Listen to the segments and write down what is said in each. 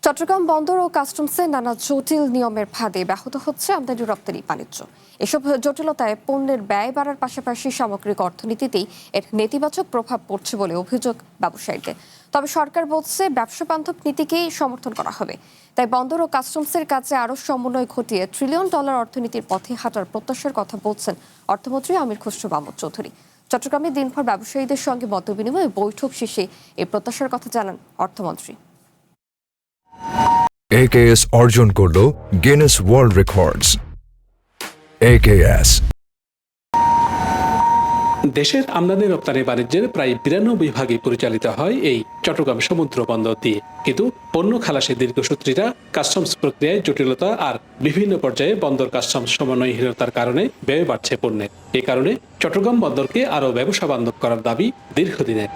চট্টগ্রাম বন্দর ও কাস্টমসে নানা জটিল নিয়মের ফাঁদে ব্যাহত হচ্ছে আমদানি রপ্তানি বাণিজ্য। এসব জটিলতায় পণ্যের ব্যয় বাড়ার পাশাপাশি সামগ্রিক অর্থনীতিতেই এর নেতিবাচক প্রভাব পড়ছে বলে অভিযোগ ব্যবসায়ীদের। তবে সরকার বলছে ব্যবসা বান্ধব নীতিকেই সমর্থন করা হবে। তাই বন্দর ও কাস্টমসের কাজে আরও সমন্বয় ঘটিয়ে $1 ট্রিলিয়ন অর্থনীতির পথে হাঁটার প্রত্যাশার কথা বলছেন অর্থমন্ত্রী আমির খসরু মাহমুদ চৌধুরী। চট্টগ্রামে দিনভর ব্যবসায়ীদের সঙ্গে মতবিনিময়ে বৈঠক শেষে এই প্রত্যাশার কথা জানান অর্থমন্ত্রী। AKS অর্জন করলো গিনেস ওয়ার্ল্ড রেকর্ডস। AKS দেশের আমদানি রপ্তানি বাণিজ্যের প্রায় 92% পরিচালিত হয় এই চট্টগ্রাম সমুদ্র বন্দর দিয়ে। কিন্তু পণ্য খালাসের দীর্ঘসূত্রিতা, কাস্টমস প্রক্রিয়ায় জটিলতা আর বিভিন্ন পর্যায়ে বন্দর কাস্টমস সমন্বয়হীনতার কারণে ব্যয় বাড়ছে পণ্যের। এ কারণে চট্টগ্রাম বন্দরকে আরও ব্যবসা বান্ধব করার দাবি দীর্ঘদিনের।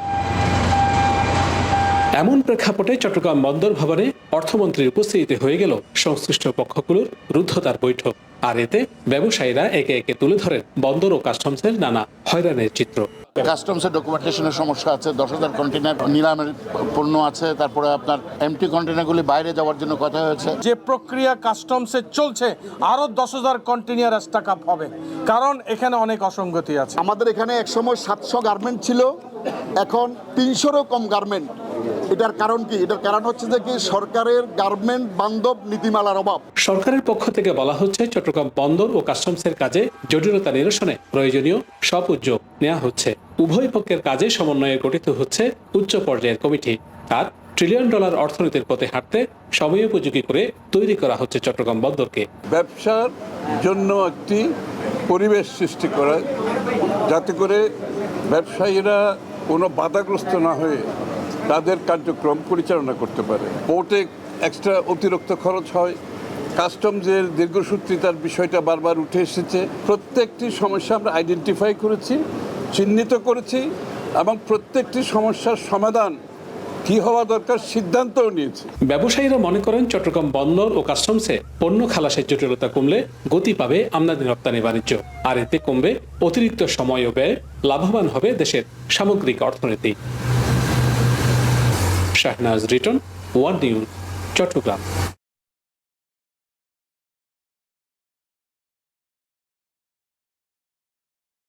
এমন প্রেক্ষাপটে চট্টগ্রাম বন্দর ভবনে অর্থমন্ত্রীর উপস্থিতিতে হয়ে গেল সংশ্লিষ্ট পক্ষগুলোর রুদ্ধতার বৈঠক। আর এতে ব্যবসায়ীরা একে একে তুলে ধরেন বন্দর ও কাস্টমসের নানা হয়রানির চিত্র। কাস্টমসের ডকুমেন্টেশনের সমস্যা আছে, 10,000 কন্টেনার নিলামের পণ্য আছে, তারপরে আপনার এমটি কন্টেনারগুলি বাইরে যাওয়ার জন্য কথা হয়েছে। যে প্রক্রিয়া কাস্টমসে চলছে আরো 10,000 কন্টেনার স্টক আপ হবে, কারণ এখানে অনেক অসঙ্গতি আছে। আমাদের এখানে একসময় 700 গার্মেন্ট ছিল, এখন 300-রও কম গার্মেন্ট। এটার কারণ কি? এটার কারণ হচ্ছে যে কি সরকারের গার্মেন্ট বান্ধব নীতিমালার অভাব। সরকারের পক্ষ থেকে বলা হচ্ছে চট্টগ্রাম বন্দর ও কাস্টমসের কাজে জটিলতা নিরসনে প্রয়োজনীয় সব উদ্যোগ নেওয়া হচ্ছে। উভয় পক্ষের কাজে সমন্বয়ে গঠিত হচ্ছে উচ্চ পর্যায়ের কমিটি। আর $1 ট্রিলিয়ন অর্থনীতির পথে হাঁটতে সময়োপযোগী করে তৈরি করা হচ্ছে চট্টগ্রাম বন্দরকে। ব্যবসার জন্য একটি পরিবেশ সৃষ্টি করা, যাতে করে ব্যবসায়ীরা কোনো বাধাগ্রস্ত না হয়ে তাদের কার্যক্রম পরিচালনা করতে পারে। পোর্টে এক্সট্রা অতিরিক্ত খরচ হয়, কাস্টমসের দীর্ঘসূত্রিতার বিষয়টা বারবার উঠে এসেছে। প্রত্যেকটি সমস্যা আমরা আইডেন্টিফাই করেছি, চিহ্নিত করেছি এবং প্রত্যেকটি সমস্যার সমাধান কি হওয়া দরকার সিদ্ধান্তও নিয়েছি। ব্যবসায়ীরা মনে করেন চট্টগ্রাম বন্দর ও কাস্টমসে পণ্য খালাসের জটিলতা কমলে গতি পাবে আমদানি রপ্তানি বাণিজ্য। আর এতে কমবে অতিরিক্ত সময় ও ব্যয়, লাভবান হবে দেশের সামগ্রিক অর্থনীতি। Shahnaz Riton, one news, Chittagong.